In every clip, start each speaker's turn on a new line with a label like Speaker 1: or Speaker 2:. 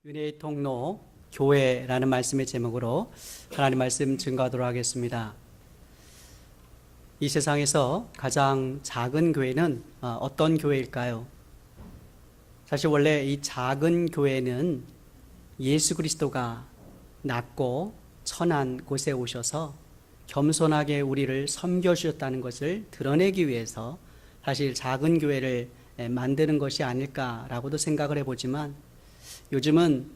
Speaker 1: 은혜의 통로 교회라는 말씀의 제목으로 하나님 말씀 증거하도록 하겠습니다. 이 세상에서 가장 작은 교회는 어떤 교회일까요? 사실 원래 이 작은 교회는 예수 그리스도가 낮고 천한 곳에 오셔서 겸손하게 우리를 섬겨주셨다는 것을 드러내기 위해서 사실 작은 교회를 만드는 것이 아닐까라고도 생각을 해보지만, 요즘은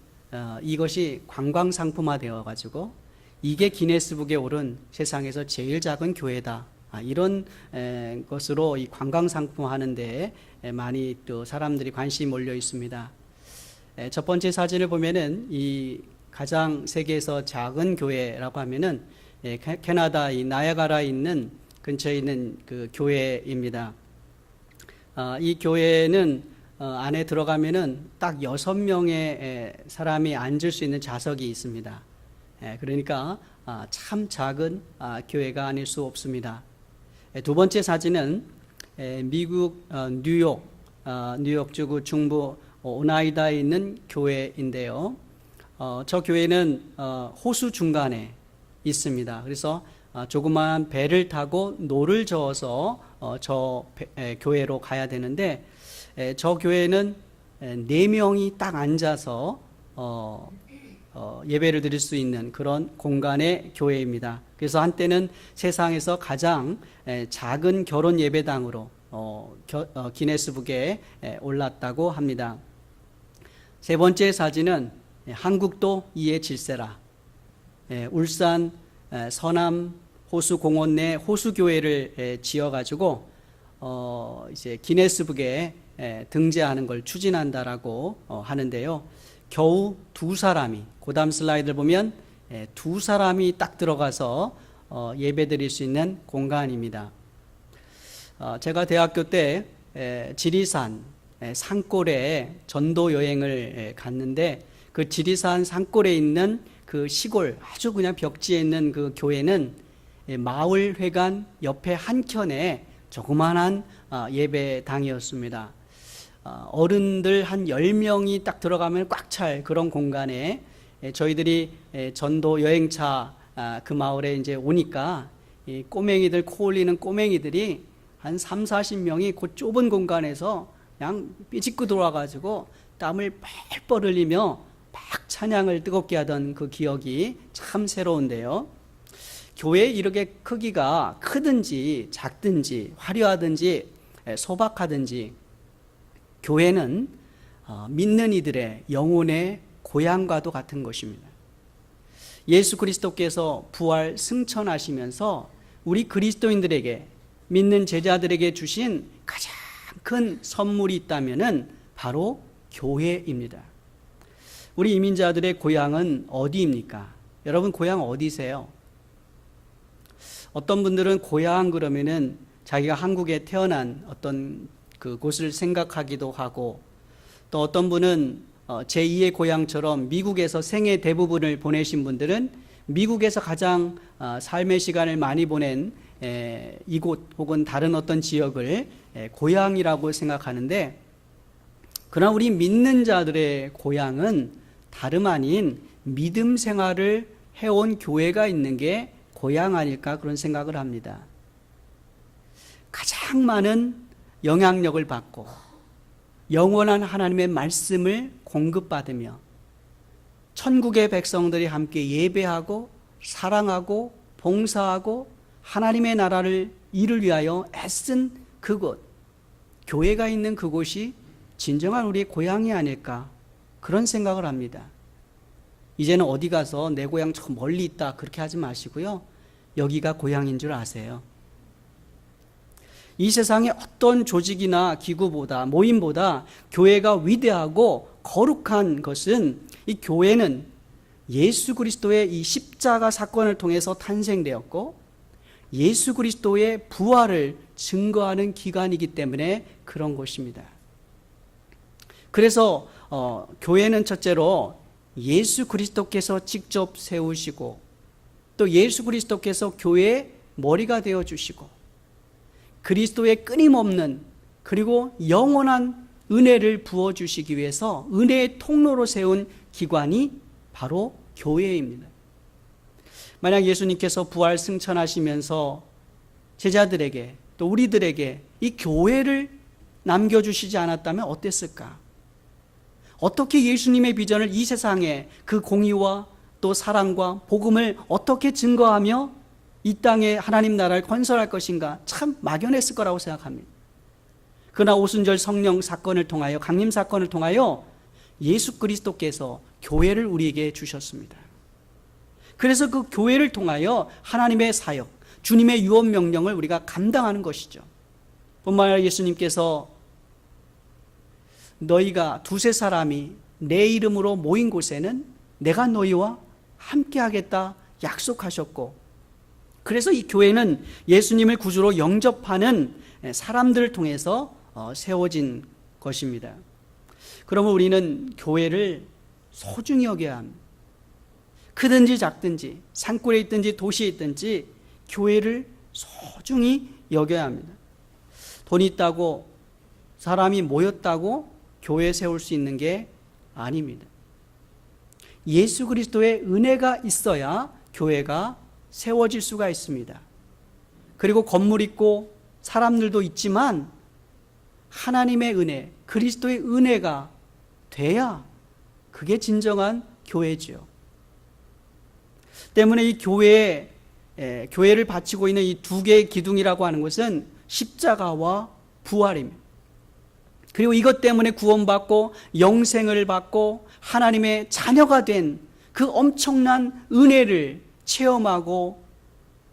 Speaker 1: 이것이 관광상품화 되어가지고 이게 기네스북에 오른 세상에서 제일 작은 교회다, 이런 것으로 이 관광상품화하는 데 많이 또 사람들이 관심이 몰려 있습니다. 첫 번째 사진을 보면은 이 가장 세계에서 작은 교회라고 하면은 캐나다 이 나야가라에 있는 근처에 있는 그 교회입니다. 이 교회는 안에 들어가면은 딱 6명의 사람이 앉을 수 있는 좌석이 있습니다. 그러니까 참 작은 교회가 아닐 수 없습니다. 두 번째 사진은 미국 뉴욕주 중부 오나이다에 있는 교회인데요. 저 교회는 호수 중간에 있습니다. 그래서 조그마한 배를 타고 노를 저어서 저 교회로 가야 되는데, 저 교회는 4명이 딱 앉아서 예배를 드릴 수 있는 그런 공간의 교회입니다. 그래서 한때는 세상에서 가장 작은 결혼 예배당으로 기네스북에 올랐다고 합니다. 세 번째 사진은 한국도 이에 질세라, 울산 서남 호수 공원 내 호수교회를 지어가지고 이제 기네스북에 등재하는 걸 추진한다라고 하는데요. 겨우 2사람이, 고담 슬라이드를 보면 2사람이 딱 들어가서 예배 드릴 수 있는 공간입니다. 제가 대학교 때 지리산 산골에 전도 여행을 갔는데, 그 지리산 산골에 있는 그 시골 아주 그냥 벽지에 있는 그 교회는 마을회관 옆에 한켠에 조그만한 예배당이었습니다. 어른들 한 10명이 딱 들어가면 꽉 찰 그런 공간에 저희들이 전도 여행차 그 마을에 이제 오니까 이 꼬맹이들, 코 올리는 꼬맹이들이 한 30-40명이 그 좁은 공간에서 그냥 삐집고 들어와가지고 땀을 뻘뻘 흘리며 막 찬양을 뜨겁게 하던 그 기억이 참 새로운데요. 교회 이렇게 크기가 크든지 작든지 화려하든지 소박하든지, 교회는 믿는 이들의 영혼의 고향과도 같은 것입니다. 예수 그리스도께서 부활 승천하시면서 우리 그리스도인들에게, 믿는 제자들에게 주신 가장 큰 선물이 있다면은 바로 교회입니다. 우리 이민자들의 고향은 어디입니까? 여러분 고향 어디세요? 어떤 분들은 고향 그러면은 자기가 한국에 태어난 어떤 그 곳을 생각하기도 하고, 또 어떤 분은 제2의 고향처럼 미국에서 생애 대부분을 보내신 분들은 미국에서 가장 삶의 시간을 많이 보낸 이곳 혹은 다른 어떤 지역을 고향이라고 생각하는데, 그러나 우리 믿는 자들의 고향은 다름 아닌 믿음 생활을 해온 교회가 있는 게 고향 아닐까, 그런 생각을 합니다. 가장 많은 영향력을 받고 영원한 하나님의 말씀을 공급받으며 천국의 백성들이 함께 예배하고 사랑하고 봉사하고 하나님의 나라를 이를 위하여 애쓴 그곳, 교회가 있는 그곳이 진정한 우리의 고향이 아닐까, 그런 생각을 합니다. 이제는 어디 가서 내 고향 저 멀리 있다 그렇게 하지 마시고요, 여기가 고향인 줄 아세요. 이 세상의 어떤 조직이나 기구보다, 모임보다 교회가 위대하고 거룩한 것은, 이 교회는 예수 그리스도의 이 십자가 사건을 통해서 탄생되었고 예수 그리스도의 부활을 증거하는 기관이기 때문에 그런 것입니다. 그래서 교회는 첫째로 예수 그리스도께서 직접 세우시고, 또 예수 그리스도께서 교회의 머리가 되어주시고, 그리스도의 끊임없는 그리고 영원한 은혜를 부어주시기 위해서 은혜의 통로로 세운 기관이 바로 교회입니다. 만약 예수님께서 부활 승천하시면서 제자들에게 또 우리들에게 이 교회를 남겨주시지 않았다면 어땠을까? 어떻게 예수님의 비전을 이 세상에 그 공의와 또 사랑과 복음을 어떻게 증거하며 이 땅에 하나님 나라를 건설할 것인가? 참 막연했을 거라고 생각합니다. 그러나 오순절 성령 사건을 통하여, 강림 사건을 통하여 예수 그리스도께서 교회를 우리에게 주셨습니다. 그래서 그 교회를 통하여 하나님의 사역, 주님의 유언 명령을 우리가 감당하는 것이죠. 뿐만 아니라 예수님께서 너희가 두세 사람이 내 이름으로 모인 곳에는 내가 너희와 함께 하겠다 약속하셨고, 그래서 이 교회는 예수님을 구주로 영접하는 사람들을 통해서 세워진 것입니다. 그러면 우리는 교회를 소중히 여겨야 합니다. 크든지 작든지 산골에 있든지 도시에 있든지 교회를 소중히 여겨야 합니다. 돈이 있다고, 사람이 모였다고 교회 세울 수 있는 게 아닙니다. 예수 그리스도의 은혜가 있어야 교회가 세워질 수가 있습니다. 그리고 건물 있고 사람들도 있지만 하나님의 은혜, 그리스도의 은혜가 돼야 그게 진정한 교회지요. 때문에 이 교회를 바치고 있는 이 두 개의 기둥이라고 하는 것은 십자가와 부활입니다. 그리고 이것 때문에 구원받고 영생을 받고 하나님의 자녀가 된 그 엄청난 은혜를 체험하고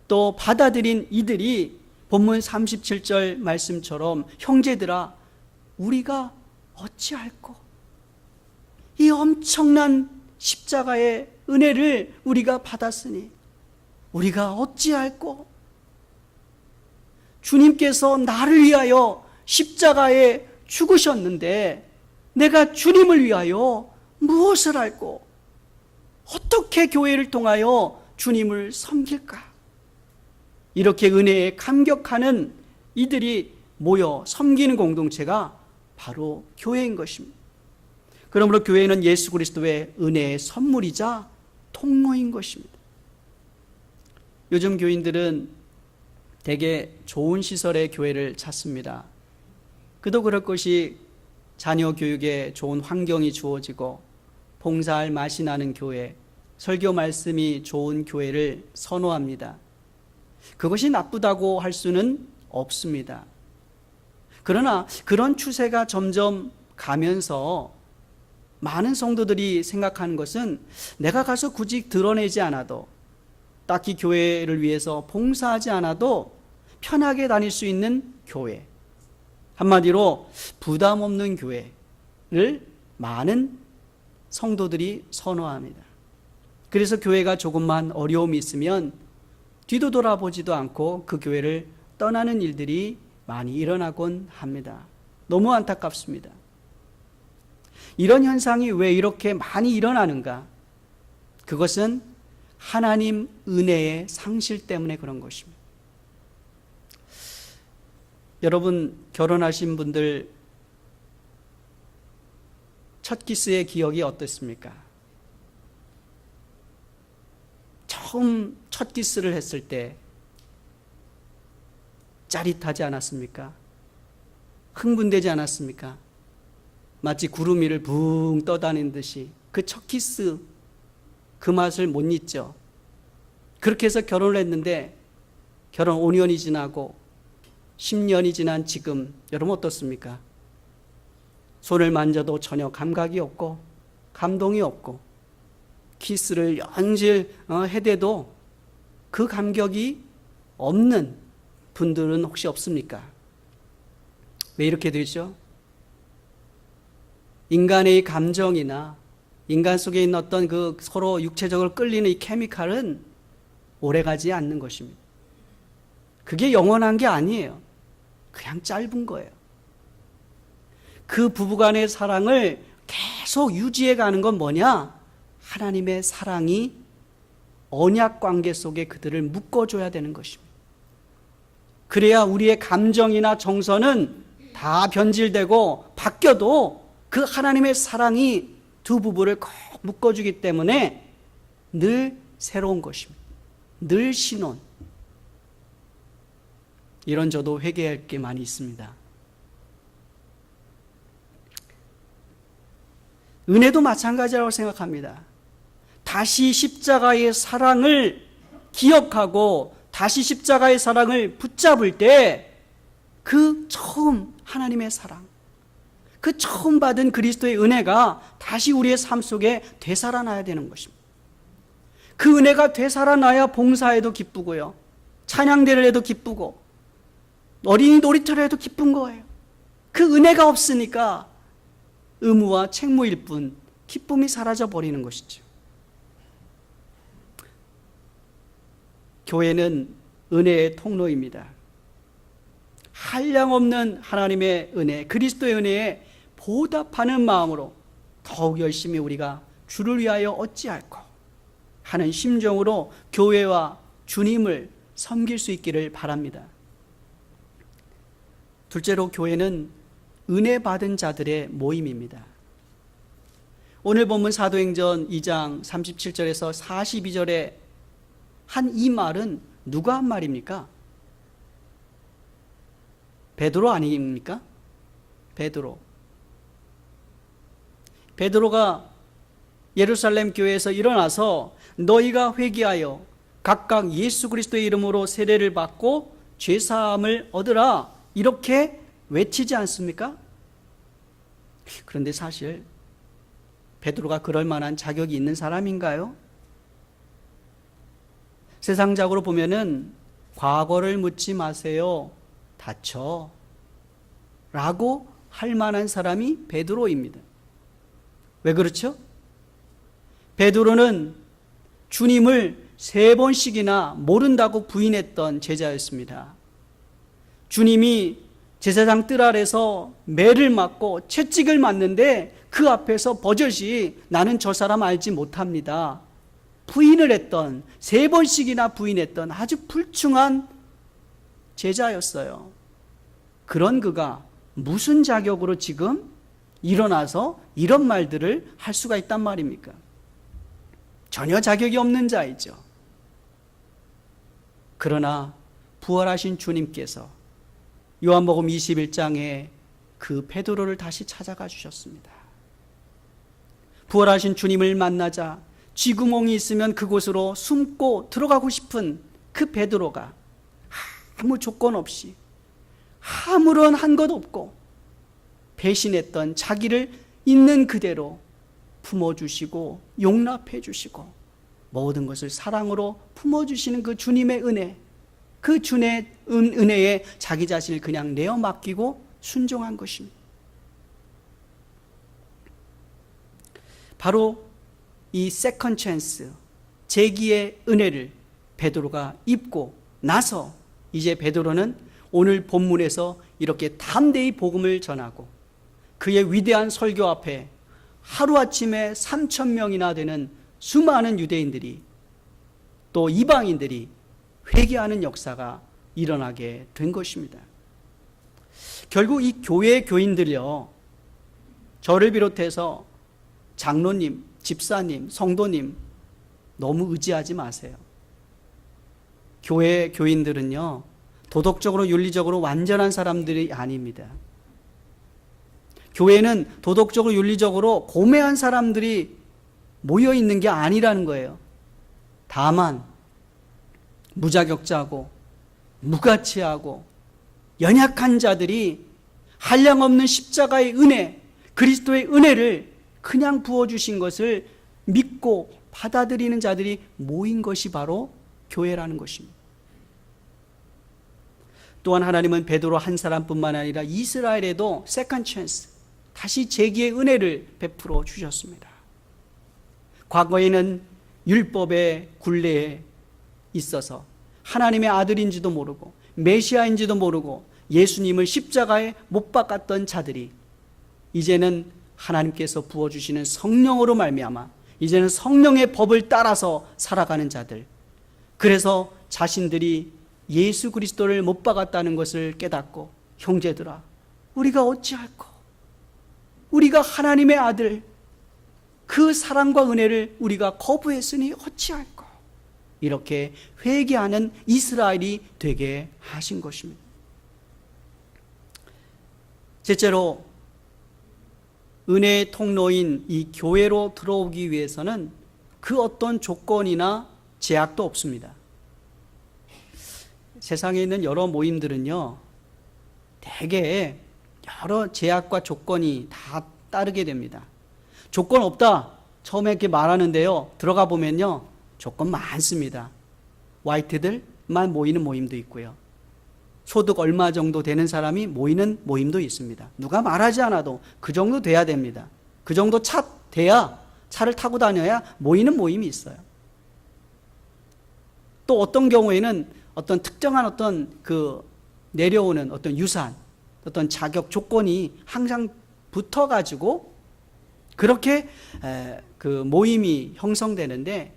Speaker 1: 또 받아들인 이들이 본문 37절 말씀처럼 형제들아 우리가 어찌할꼬, 이 엄청난 십자가의 은혜를 우리가 받았으니 우리가 어찌할꼬, 주님께서 나를 위하여 십자가에 죽으셨는데 내가 주님을 위하여 무엇을 할꼬, 어떻게 교회를 통하여 주님을 섬길까? 이렇게 은혜에 감격하는 이들이 모여 섬기는 공동체가 바로 교회인 것입니다. 그러므로 교회는 예수 그리스도의 은혜의 선물이자 통로인 것입니다. 요즘 교인들은 대개 좋은 시설의 교회를 찾습니다. 그도 그럴 것이 자녀 교육에 좋은 환경이 주어지고 봉사할 맛이 나는 교회, 설교 말씀이 좋은 교회를 선호합니다. 그것이 나쁘다고 할 수는 없습니다. 그러나 그런 추세가 점점 가면서 많은 성도들이 생각하는 것은 내가 가서 굳이 드러내지 않아도, 딱히 교회를 위해서 봉사하지 않아도 편하게 다닐 수 있는 교회, 한마디로 부담 없는 교회를 많은 성도들이 선호합니다. 그래서 교회가 조금만 어려움이 있으면 뒤도 돌아보지도 않고 그 교회를 떠나는 일들이 많이 일어나곤 합니다. 너무 안타깝습니다. 이런 현상이 왜 이렇게 많이 일어나는가? 그것은 하나님 은혜의 상실 때문에 그런 것입니다. 여러분, 결혼하신 분들 첫 키스의 기억이 어떻습니까? 처음 첫 키스를 했을 때 짜릿하지 않았습니까? 흥분되지 않았습니까? 마치 구름 위를 붕 떠다니는 듯이 그 첫 키스, 그 맛을 못 잊죠. 그렇게 해서 결혼을 했는데 결혼 5년이 지나고 10년이 지난 지금 여러분 어떻습니까? 손을 만져도 전혀 감각이 없고 감동이 없고 키스를 연질 해대도 그 감격이 없는 분들은 혹시 없습니까? 왜 이렇게 되죠? 인간의 감정이나 인간 속에 있는 어떤 그 서로 육체적으로 끌리는 이 케미칼은 오래가지 않는 것입니다. 그게 영원한 게 아니에요. 그냥 짧은 거예요. 그 부부간의 사랑을 계속 유지해 가는 건 뭐냐? 하나님의 사랑이 언약 관계 속에 그들을 묶어줘야 되는 것입니다. 그래야 우리의 감정이나 정서는 다 다 변질되고 바뀌어도 그 하나님의 사랑이 두 부부를 꼭 묶어주기 때문에 늘 새로운 것입니다. 늘 신혼. 이런 저도 회개할 게 많이 있습니다. 은혜도 마찬가지라고 생각합니다. 다시 십자가의 사랑을 기억하고 다시 십자가의 사랑을 붙잡을 때 그 처음 하나님의 사랑, 그 처음 받은 그리스도의 은혜가 다시 우리의 삶 속에 되살아나야 되는 것입니다. 그 은혜가 되살아나야 봉사해도 기쁘고요, 찬양대를 해도 기쁘고 어린이 놀이터를 해도 기쁜 거예요. 그 은혜가 없으니까 의무와 책무일 뿐 기쁨이 사라져 버리는 것이죠. 교회는 은혜의 통로입니다. 한량없는 하나님의 은혜, 그리스도의 은혜에 보답하는 마음으로 더욱 열심히 우리가 주를 위하여 어찌할꼬 하는 심정으로 교회와 주님을 섬길 수 있기를 바랍니다. 둘째로, 교회는 은혜 받은 자들의 모임입니다. 오늘 본문 사도행전 2장 37절에서 42절에 한 이 말은 누가 한 말입니까? 베드로 아닙니까? 베드로가 예루살렘 교회에서 일어나서 너희가 회개하여 각각 예수 그리스도의 이름으로 세례를 받고 죄사함을 얻으라, 이렇게 외치지 않습니까? 그런데 사실 베드로가 그럴 만한 자격이 있는 사람인가요? 세상적으로 보면은 과거를 묻지 마세요, 다쳐 라고 할 만한 사람이 베드로입니다. 왜 그렇죠? 베드로는 주님을 3번씩이나 모른다고 부인했던 제자였습니다. 주님이 제사장 뜰 아래서 매를 맞고 채찍을 맞는데 그 앞에서 버젓이 나는 저 사람 알지 못합니다, 부인을 했던, 3번씩이나 부인했던 아주 불충한 제자였어요. 그런 그가 무슨 자격으로 지금 일어나서 이런 말들을 할 수가 있단 말입니까? 전혀 자격이 없는 자이죠. 그러나 부활하신 주님께서 요한복음 21장에 그 베드로를 다시 찾아가 주셨습니다. 부활하신 주님을 만나자 쥐구멍이 있으면 그곳으로 숨고 들어가고 싶은 그 베드로가 아무 조건 없이 아무런 한 것 없고 배신했던 자기를 있는 그대로 품어주시고 용납해 주시고 모든 것을 사랑으로 품어주시는 그 주님의 은혜, 그 주님의 은혜에 자기 자신을 그냥 내어 맡기고 순종한 것입니다. 바로 이 세컨드 찬스, 재기의 은혜를 베드로가 입고 나서 이제 베드로는 오늘 본문에서 이렇게 담대히 복음을 전하고 그의 위대한 설교 앞에 하루아침에 3,000명이나 되는 수많은 유대인들이 또 이방인들이 회개하는 역사가 일어나게 된 것입니다. 결국 이 교회 교인들요, 저를 비롯해서 장로님, 집사님, 성도님 너무 의지하지 마세요. 교회 교인들은요, 도덕적으로 윤리적으로 완전한 사람들이 아닙니다. 교회는 도덕적으로 윤리적으로 고매한 사람들이 모여 있는 게 아니라는 거예요. 다만 무자격자고 무가치하고 연약한 자들이 한량없는 십자가의 은혜, 그리스도의 은혜를 그냥 부어주신 것을 믿고 받아들이는 자들이 모인 것이 바로 교회라는 것입니다. 또한 하나님은 베드로 한 사람뿐만 아니라 이스라엘에도 세컨드 찬스, 다시 재기의 은혜를 베풀어 주셨습니다. 과거에는 율법의 굴레에 있어서 하나님의 아들인지도 모르고 메시아인지도 모르고 예수님을 십자가에 못 박았던 자들이 이제는 하나님께서 부어주시는 성령으로 말미암아 이제는 성령의 법을 따라서 살아가는 자들, 그래서 자신들이 예수 그리스도를 못 박았다는 것을 깨닫고 형제들아 우리가 어찌할꼬? 우리가 하나님의 아들, 그 사랑과 은혜를 우리가 거부했으니 어찌할꼬? 이렇게 회개하는 이스라엘이 되게 하신 것입니다. 셋째로, 은혜의 통로인 이 교회로 들어오기 위해서는 그 어떤 조건이나 제약도 없습니다. 세상에 있는 여러 모임들은요, 대개 여러 제약과 조건이 다 따르게 됩니다. 조건 없다, 처음에 이렇게 말하는데요, 들어가 보면요, 조건 많습니다. 화이트들만 모이는 모임도 있고요, 소득 얼마 정도 되는 사람이 모이는 모임도 있습니다. 누가 말하지 않아도 그 정도 돼야 됩니다. 그 정도 차 돼야, 차를 타고 다녀야 모이는 모임이 있어요. 또 어떤 경우에는 어떤 특정한 어떤 내려오는 어떤 유산, 어떤 자격 조건이 항상 붙어가지고 그렇게 모임이 형성되는데,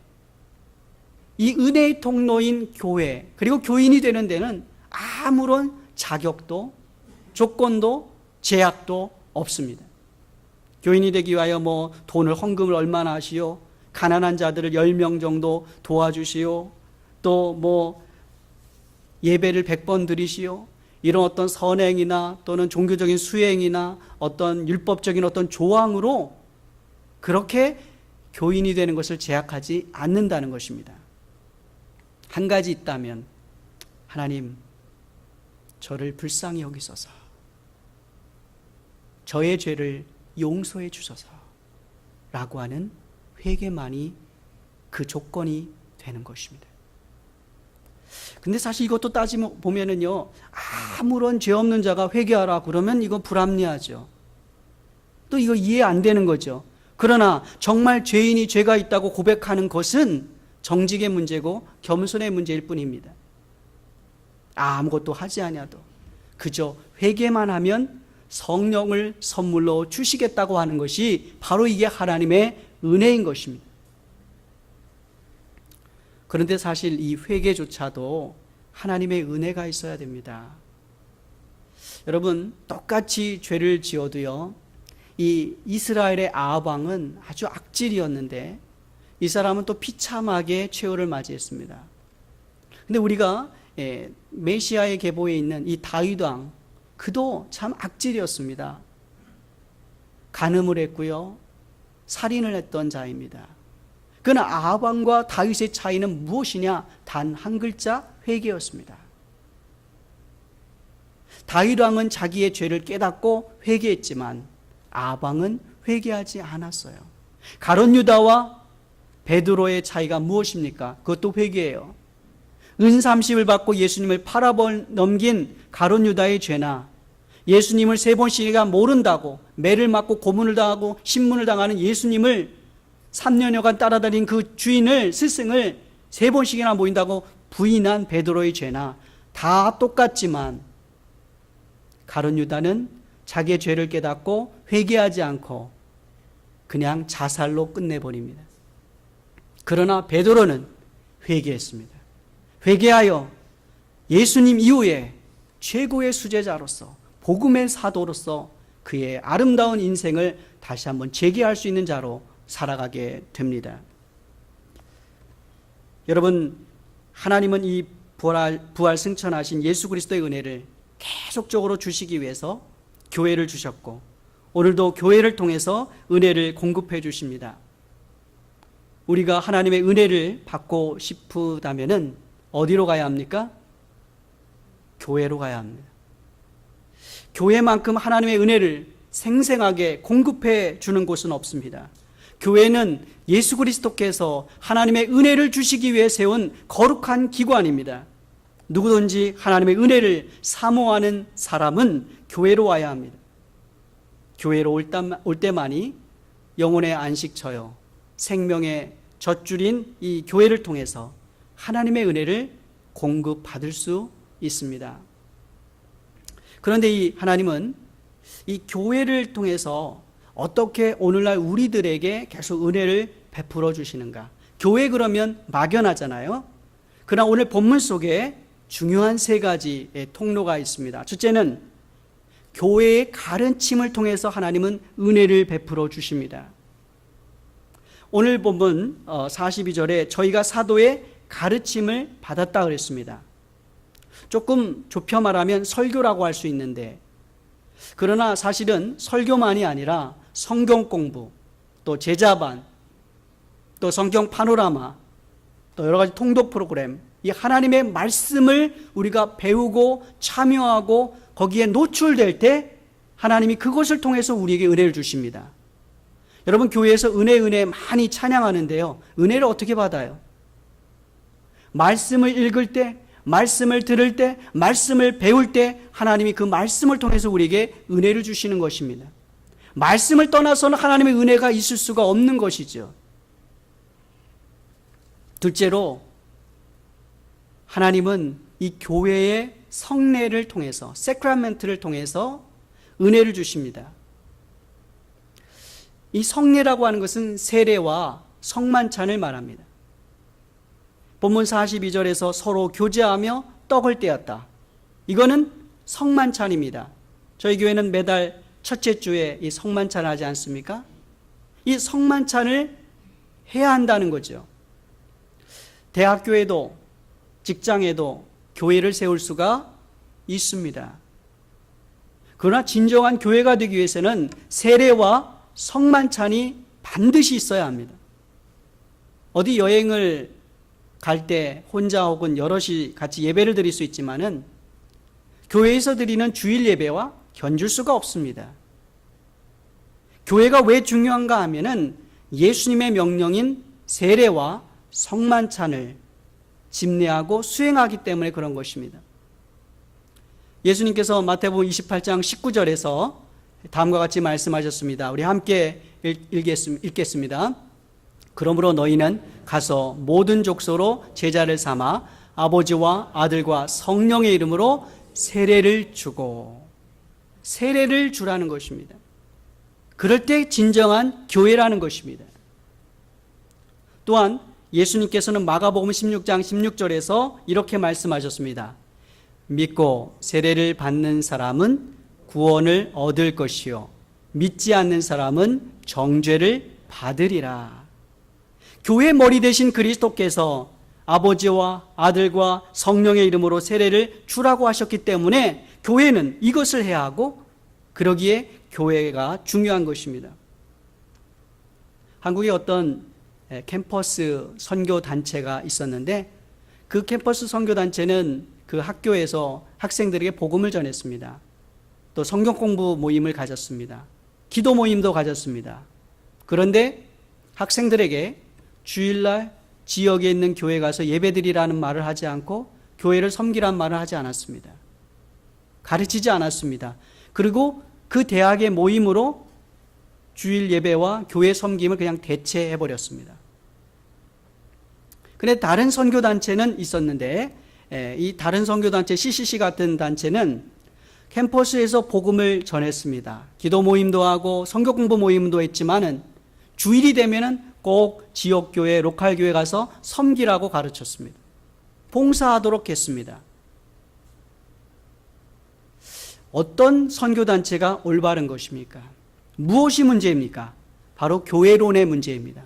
Speaker 1: 이 은혜의 통로인 교회, 그리고 교인이 되는 데는 아무런 자격도 조건도 제약도 없습니다. 교인이 되기 위하여 돈을 헌금을 얼마나 하시오, 가난한 자들을 10명 정도 도와주시오, 또 예배를 100번 드리시오, 이런 어떤 선행이나 또는 종교적인 수행이나 어떤 율법적인 어떤 조항으로 그렇게 교인이 되는 것을 제약하지 않는다는 것입니다. 한 가지 있다면, 하나님, 저를 불쌍히 여기소서, 저의 죄를 용서해 주소서 라고 하는 회개만이 그 조건이 되는 것입니다. 근데 사실 이것도 따지면 보면은요, 아무런 죄 없는 자가 회개하라 그러면 이거 불합리하죠. 또 이거 이해 안 되는 거죠. 그러나 정말 죄인이 죄가 있다고 고백하는 것은 정직의 문제고 겸손의 문제일 뿐입니다. 아무것도 하지 아니하도 그저 회개만 하면 성령을 선물로 주시겠다고 하는 것이 바로 이게 하나님의 은혜인 것입니다. 그런데 사실 이 회개조차도 하나님의 은혜가 있어야 됩니다. 여러분, 똑같이 죄를 지어도요, 이 이스라엘의 아합 왕은 아주 악질이었는데 이 사람은 또 비참하게 최후를 맞이했습니다. 근데 우리가 메시아의 계보에 있는 이 다윗 왕, 그도 참 악질이었습니다. 간음을 했고요, 살인을 했던 자입니다. 그러나 아합 왕과 다윗의 차이는 무엇이냐? 단 한 글자, 회개였습니다. 다윗 왕은 자기의 죄를 깨닫고 회개했지만 아합 왕은 회개하지 않았어요. 가룟 유다와 베드로의 차이가 무엇입니까? 그것도 회개예요. 은 30을 받고 예수님을 팔아넘긴 가룟 유다의 죄나 예수님을 3번씩이나 모른다고 매를 맞고 고문을 당하고 신문을 당하는 예수님을 3년여간 따라다닌 그 주인을, 스승을 3번씩이나 모인다고 부인한 베드로의 죄나 다 똑같지만 가룟 유다는 자기의 죄를 깨닫고 회개하지 않고 그냥 자살로 끝내버립니다. 그러나 베드로는 회개했습니다. 회개하여 예수님 이후에 최고의 수제자로서, 복음의 사도로서 그의 아름다운 인생을 다시 한번 재개할 수 있는 자로 살아가게 됩니다. 여러분, 하나님은 이 부활 승천하신 예수 그리스도의 은혜를 계속적으로 주시기 위해서 교회를 주셨고, 오늘도 교회를 통해서 은혜를 공급해 주십니다. 우리가 하나님의 은혜를 받고 싶다면은 어디로 가야 합니까? 교회로 가야 합니다. 교회만큼 하나님의 은혜를 생생하게 공급해 주는 곳은 없습니다. 교회는 예수 그리스도께서 하나님의 은혜를 주시기 위해 세운 거룩한 기관입니다. 누구든지 하나님의 은혜를 사모하는 사람은 교회로 와야 합니다. 교회로 올 때만이 영혼의 안식처요, 생명의 젖줄인 이 교회를 통해서 하나님의 은혜를 공급받을 수 있습니다. 그런데 이 하나님은 이 교회를 통해서 어떻게 오늘날 우리들에게 계속 은혜를 베풀어 주시는가? 교회 그러면 막연하잖아요. 그러나 오늘 본문 속에 중요한 3가지의 통로가 있습니다. 첫째는 교회의 가르침을 통해서 하나님은 은혜를 베풀어 주십니다. 오늘 본문 42절에 저희가 사도의 가르침을 받았다 그랬습니다. 조금 좁혀 말하면 설교라고 할 수 있는데, 그러나 사실은 설교만이 아니라 성경 공부, 또 제자반, 또 성경 파노라마, 또 여러 가지 통독 프로그램, 이 하나님의 말씀을 우리가 배우고 참여하고 거기에 노출될 때 하나님이 그것을 통해서 우리에게 은혜를 주십니다. 여러분, 교회에서 은혜 많이 찬양하는데요, 은혜를 어떻게 받아요? 말씀을 읽을 때, 말씀을 들을 때, 말씀을 배울 때 하나님이 그 말씀을 통해서 우리에게 은혜를 주시는 것입니다. 말씀을 떠나서는 하나님의 은혜가 있을 수가 없는 것이죠. 둘째로, 하나님은 이 교회의 성례를 통해서, 세크라멘트를 통해서 은혜를 주십니다. 이 성례라고 하는 것은 세례와 성만찬을 말합니다. 본문 42절에서 서로 교제하며 떡을 떼었다. 이거는 성만찬입니다. 저희 교회는 매달 첫째 주에 이 성만찬을 하지 않습니까? 이 성만찬을 해야 한다는 거죠. 대학교에도 직장에도 교회를 세울 수가 있습니다. 그러나 진정한 교회가 되기 위해서는 세례와 성만찬이 반드시 있어야 합니다. 어디 여행을 갈 때 혼자 혹은 여럿이 같이 예배를 드릴 수 있지만은 교회에서 드리는 주일 예배와 견줄 수가 없습니다. 교회가 왜 중요한가 하면은 예수님의 명령인 세례와 성만찬을 집례하고 수행하기 때문에 그런 것입니다. 예수님께서 마태복음 28장 19절에서 다음과 같이 말씀하셨습니다. 우리 함께 읽겠습니다. 그러므로 너희는 가서 모든 족속으로 제자를 삼아 아버지와 아들과 성령의 이름으로 세례를 주고, 세례를 주라는 것입니다. 그럴 때 진정한 교회라는 것입니다. 또한 예수님께서는 마가복음 16장 16절에서 이렇게 말씀하셨습니다. 믿고 세례를 받는 사람은 구원을 얻을 것이요 믿지 않는 사람은 정죄를 받으리라. 교회 머리 되신 그리스도께서 아버지와 아들과 성령의 이름으로 세례를 주라고 하셨기 때문에 교회는 이것을 해야 하고, 그러기에 교회가 중요한 것입니다. 한국에 어떤 캠퍼스 선교단체가 있었는데, 그 캠퍼스 선교단체는 그 학교에서 학생들에게 복음을 전했습니다. 또 성경 공부 모임을 가졌습니다. 기도 모임도 가졌습니다. 그런데 학생들에게 주일날 지역에 있는 교회 가서 예배드리라는 말을 하지 않고 교회를 섬기라는 말을 하지 않았습니다. 가르치지 않았습니다. 그리고 그 대학의 모임으로 주일 예배와 교회 섬김을 그냥 대체해버렸습니다. 그런데 다른 선교단체는 있었는데, 이 다른 선교단체 CCC 같은 단체는 캠퍼스에서 복음을 전했습니다. 기도 모임도 하고 성경 공부 모임도 했지만은 주일이 되면은 꼭 지역교회, 로컬교회 가서 섬기라고 가르쳤습니다. 봉사하도록 했습니다. 어떤 선교단체가 올바른 것입니까? 무엇이 문제입니까? 바로 교회론의 문제입니다.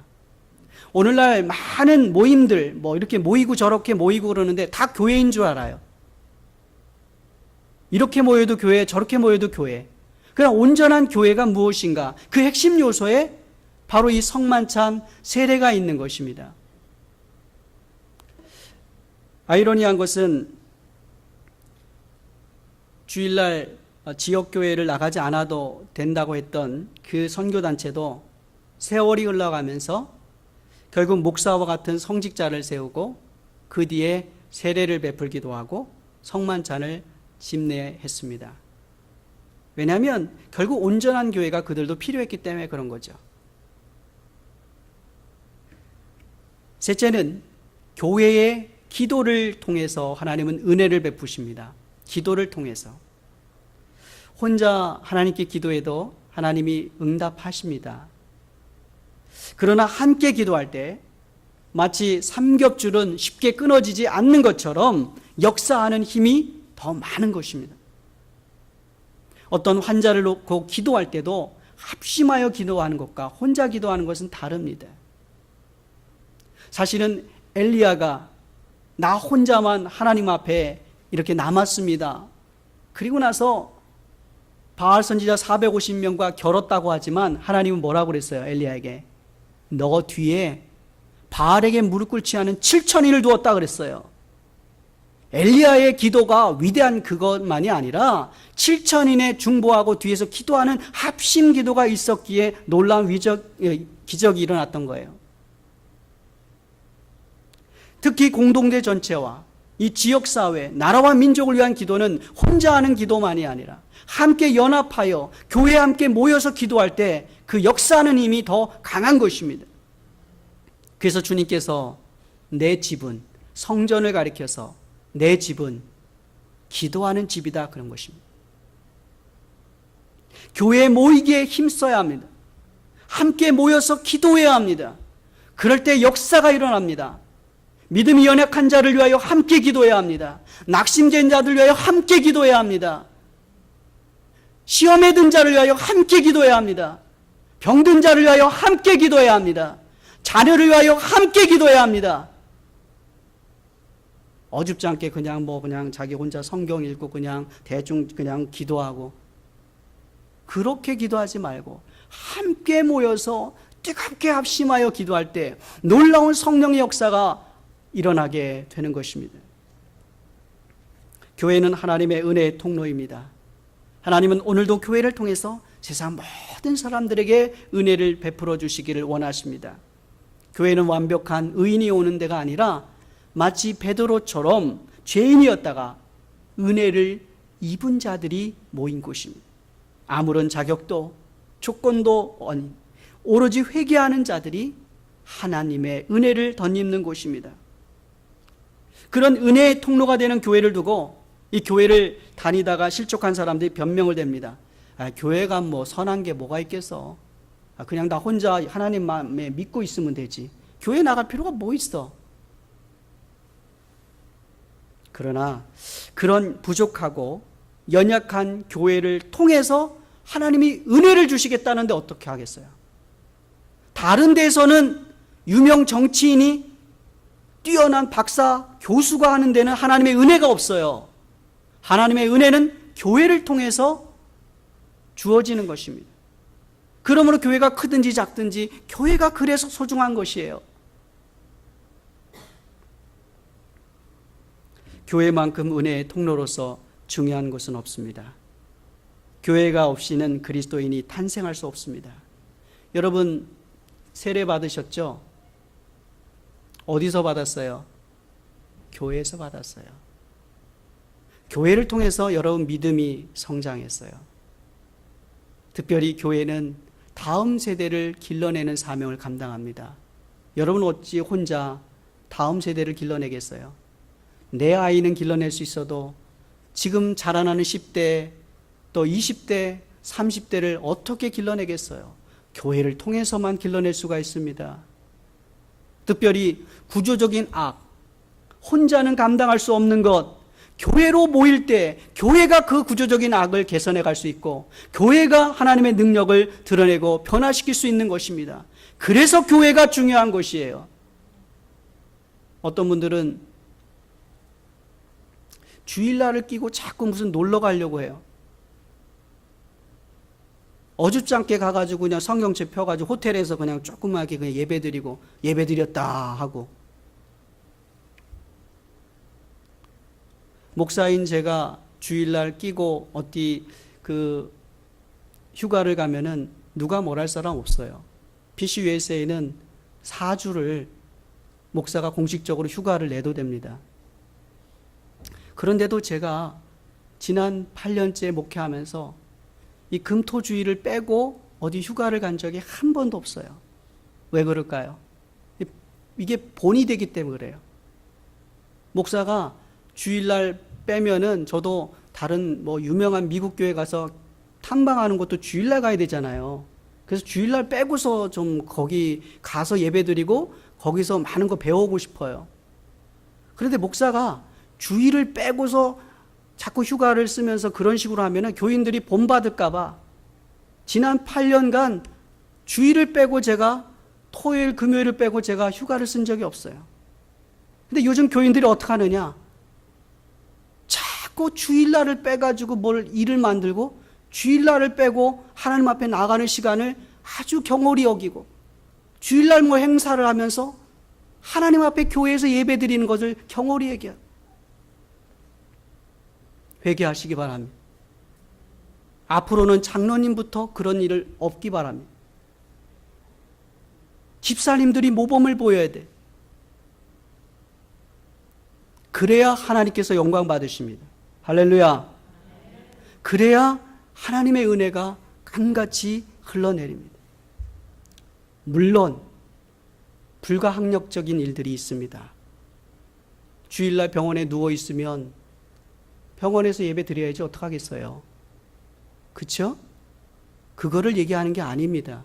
Speaker 1: 오늘날 많은 모임들, 이렇게 모이고 저렇게 모이고 그러는데 다 교회인 줄 알아요. 이렇게 모여도 교회, 저렇게 모여도 교회. 그냥 온전한 교회가 무엇인가? 그 핵심 요소에 바로 이 성만찬 세례가 있는 것입니다. 아이러니한 것은 주일날 지역교회를 나가지 않아도 된다고 했던 그 선교단체도 세월이 흘러가면서 결국 목사와 같은 성직자를 세우고 그 뒤에 세례를 베풀기도 하고 성만찬을 집례했습니다. 왜냐하면 결국 온전한 교회가 그들도 필요했기 때문에 그런 거죠. 셋째는 교회의 기도를 통해서 하나님은 은혜를 베푸십니다. 기도를 통해서. 혼자 하나님께 기도해도 하나님이 응답하십니다. 그러나 함께 기도할 때 마치 삼겹줄은 쉽게 끊어지지 않는 것처럼 역사하는 힘이 더 많은 것입니다. 어떤 환자를 놓고 기도할 때도 합심하여 기도하는 것과 혼자 기도하는 것은 다릅니다. 사실은 엘리야가 나 혼자만 하나님 앞에 이렇게 남았습니다. 그리고 나서 바알 선지자 450명과 겨뤘다고 하지만 하나님은 뭐라고 그랬어요? 엘리야에게 너 뒤에 바알에게 무릎 꿇지 않은 7,000인을 두었다 그랬어요. 엘리야의 기도가 위대한 그것만이 아니라 7,000인의 중보하고 뒤에서 기도하는 합심 기도가 있었기에 놀라운 기적이 일어났던 거예요. 특히 공동체 전체와 이 지역사회, 나라와 민족을 위한 기도는 혼자 하는 기도만이 아니라 함께 연합하여 교회에 함께 모여서 기도할 때 그 역사하는 힘이 더 강한 것입니다. 그래서 주님께서 내 집은, 성전을 가리켜서 내 집은 기도하는 집이다 그런 것입니다. 교회에 모이기에 힘써야 합니다. 함께 모여서 기도해야 합니다. 그럴 때 역사가 일어납니다. 믿음이 연약한 자를 위하여 함께 기도해야 합니다. 낙심된 자들 위하여 함께 기도해야 합니다. 시험에 든 자를 위하여 함께 기도해야 합니다. 병든 자를 위하여 함께 기도해야 합니다. 자녀를 위하여 함께 기도해야 합니다. 어줍지 않게 그냥 자기 혼자 성경 읽고 그냥 대충 그냥 기도하고 그렇게 기도하지 말고 함께 모여서 뜨겁게 합심하여 기도할 때 놀라운 성령의 역사가 일어나게 되는 것입니다. 교회는 하나님의 은혜의 통로입니다. 하나님은 오늘도 교회를 통해서 세상 모든 사람들에게 은혜를 베풀어 주시기를 원하십니다. 교회는 완벽한 의인이 오는 데가 아니라 마치 베드로처럼 죄인이었다가 은혜를 입은 자들이 모인 곳입니다. 아무런 자격도 조건도 아닌 오로지 회개하는 자들이 하나님의 은혜를 덧입는 곳입니다. 그런 은혜의 통로가 되는 교회를 두고 이 교회를 다니다가 실족한 사람들이 변명을 댑니다. 교회가 선한 게 뭐가 있겠어? 그냥 나 혼자 하나님만 믿고 있으면 되지. 교회 나갈 필요가 뭐 있어? 그러나 그런 부족하고 연약한 교회를 통해서 하나님이 은혜를 주시겠다는데 어떻게 하겠어요? 다른 데서는 유명 정치인이 뛰어난 박사, 교수가 하는 데는 하나님의 은혜가 없어요. 하나님의 은혜는 교회를 통해서 주어지는 것입니다. 그러므로 교회가 크든지 작든지 교회가 그래서 소중한 것이에요. 교회만큼 은혜의 통로로서 중요한 것은 없습니다. 교회가 없이는 그리스도인이 탄생할 수 없습니다. 여러분 세례 받으셨죠? 어디서 받았어요? 교회에서 받았어요. 교회를 통해서 여러분 믿음이 성장했어요. 특별히 교회는 다음 세대를 길러내는 사명을 감당합니다. 여러분 어찌 혼자 다음 세대를 길러내겠어요? 내 아이는 길러낼 수 있어도 지금 자라나는 10대 또 20대 30대를 어떻게 길러내겠어요? 교회를 통해서만 길러낼 수가 있습니다. 특별히 구조적인 악, 혼자는 감당할 수 없는 것, 교회로 모일 때 교회가 그 구조적인 악을 개선해 갈 수 있고 교회가 하나님의 능력을 드러내고 변화시킬 수 있는 것입니다. 그래서 교회가 중요한 것이에요. 어떤 분들은 주일날을 끼고 자꾸 무슨 놀러 가려고 해요. 어줍지 않게 가가지고 그냥 성경책 펴가지고 호텔에서 그냥 조그맣게 그냥 예배드리고 예배드렸다 하고. 목사인 제가 주일날 끼고 어디 휴가를 가면은 누가 뭘 할 사람 없어요. PCUSA는 4주를 목사가 공식적으로 휴가를 내도 됩니다. 그런데도 제가 지난 8년째 목회하면서 이 금토주의를 빼고 어디 휴가를 간 적이 한 번도 없어요. 왜 그럴까요? 이게 본이 되기 때문에 그래요. 목사가 주일날 빼면은 저도 다른 유명한 미국 교회 가서 탐방하는 것도 주일날 가야 되잖아요. 그래서 주일날 빼고서 좀 거기 가서 예배드리고 거기서 많은 거 배우고 싶어요. 그런데 목사가 주일을 빼고서 자꾸 휴가를 쓰면서 그런 식으로 하면은 교인들이 본받을까봐 지난 8년간 주일을 빼고 제가 토요일, 금요일을 빼고 제가 휴가를 쓴 적이 없어요. 근데 요즘 교인들이 어떻게 하느냐? 자꾸 주일날을 빼가지고 뭘 일을 만들고 주일날을 빼고 하나님 앞에 나가는 시간을 아주 경홀히 여기고 주일날 뭐 행사를 하면서 하나님 앞에 교회에서 예배 드리는 것을 경홀히 얘기해요. 회개하시기 바랍니다. 앞으로는 장로님부터 그런 일을 없기 바랍니다. 집사님들이 모범을 보여야 돼. 그래야 하나님께서 영광 받으십니다. 할렐루야. 그래야 하나님의 은혜가 강같이 흘러내립니다. 물론 불가항력적인 일들이 있습니다. 주일날 병원에 누워 있으면 병원에서 예배 드려야지 어떡하겠어요? 그렇죠? 그거를 얘기하는 게 아닙니다.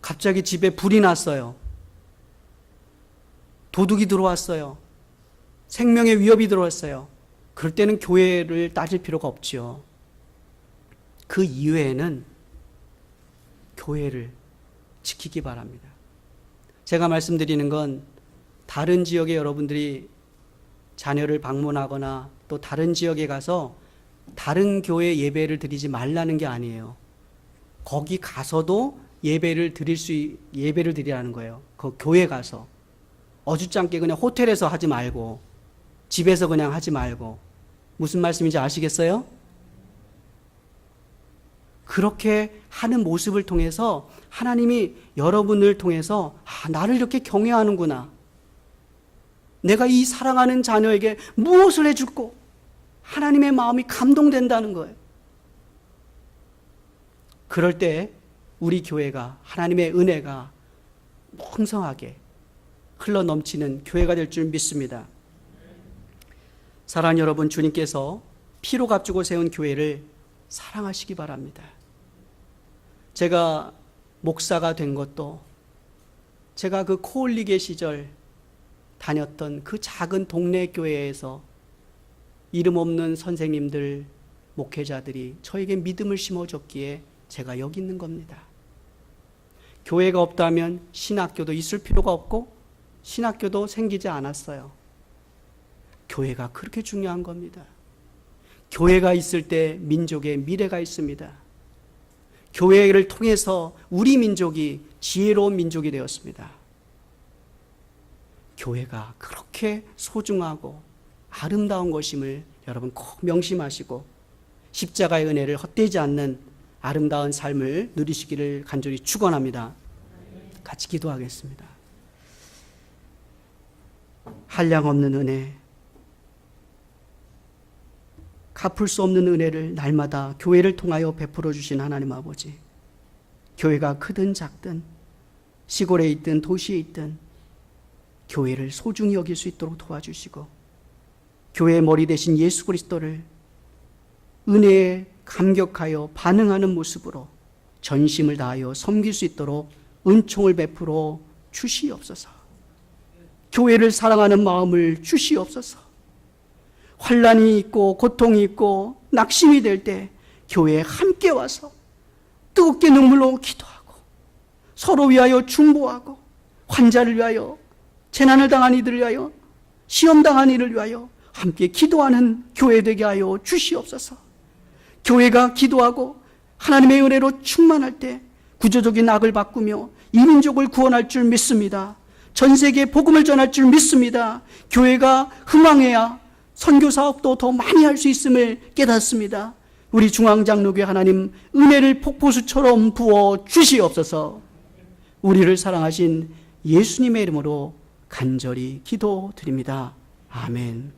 Speaker 1: 갑자기 집에 불이 났어요. 도둑이 들어왔어요. 생명의 위협이 들어왔어요. 그럴 때는 교회를 따질 필요가 없죠. 그 이외에는 교회를 지키기 바랍니다. 제가 말씀드리는 건 다른 지역에 여러분들이 자녀를 방문하거나 또 다른 지역에 가서 다른 교회 예배를 드리지 말라는 게 아니에요. 거기 가서도 예배를 드리라는 거예요. 그 교회 가서 어줍잖게 그냥 호텔에서 하지 말고 집에서 그냥 하지 말고. 무슨 말씀인지 아시겠어요? 그렇게 하는 모습을 통해서 하나님이 여러분을 통해서 나를 이렇게 경외하는구나. 내가 이 사랑하는 자녀에게 무엇을 해줄고 하나님의 마음이 감동된다는 거예요. 그럴 때 우리 교회가 하나님의 은혜가 풍성하게 흘러넘치는 교회가 될 줄 믿습니다. 사랑하는 여러분, 주님께서 피로 값주고 세운 교회를 사랑하시기 바랍니다. 제가 목사가 된 것도 제가 그 코올리게 시절 다녔던 그 작은 동네 교회에서 이름 없는 선생님들, 목회자들이 저에게 믿음을 심어줬기에 제가 여기 있는 겁니다. 교회가 없다면 신학교도 있을 필요가 없고 신학교도 생기지 않았어요. 교회가 그렇게 중요한 겁니다. 교회가 있을 때 민족의 미래가 있습니다. 교회를 통해서 우리 민족이 지혜로운 민족이 되었습니다. 교회가 그렇게 소중하고 아름다운 것임을 여러분 꼭 명심하시고 십자가의 은혜를 헛되지 않는 아름다운 삶을 누리시기를 간절히 축원합니다. 같이 기도하겠습니다. 한량없는 은혜, 갚을 수 없는 은혜를 날마다 교회를 통하여 베풀어 주신 하나님 아버지, 교회가 크든 작든 시골에 있든 도시에 있든 교회를 소중히 여길 수 있도록 도와주시고 교회의 머리 대신 예수 그리스도를 은혜에 감격하여 반응하는 모습으로 전심을 다하여 섬길 수 있도록 은총을 베풀어 주시옵소서. 교회를 사랑하는 마음을 주시옵소서. 환난이 있고 고통이 있고 낙심이 될 때 교회에 함께 와서 뜨겁게 눈물로 기도하고 서로 위하여 중보하고 환자를 위하여, 재난을 당한 이들을 위하여, 시험 당한 이를 위하여 함께 기도하는 교회 되게 하여 주시옵소서. 교회가 기도하고 하나님의 은혜로 충만할 때 구조적인 악을 바꾸며 이 민족을 구원할 줄 믿습니다. 전 세계에 복음을 전할 줄 믿습니다. 교회가 흥왕해야 선교 사업도 더 많이 할 수 있음을 깨닫습니다. 우리 중앙장로교회 하나님 은혜를 폭포수처럼 부어 주시옵소서. 우리를 사랑하신 예수님의 이름으로 간절히 기도드립니다. 아멘.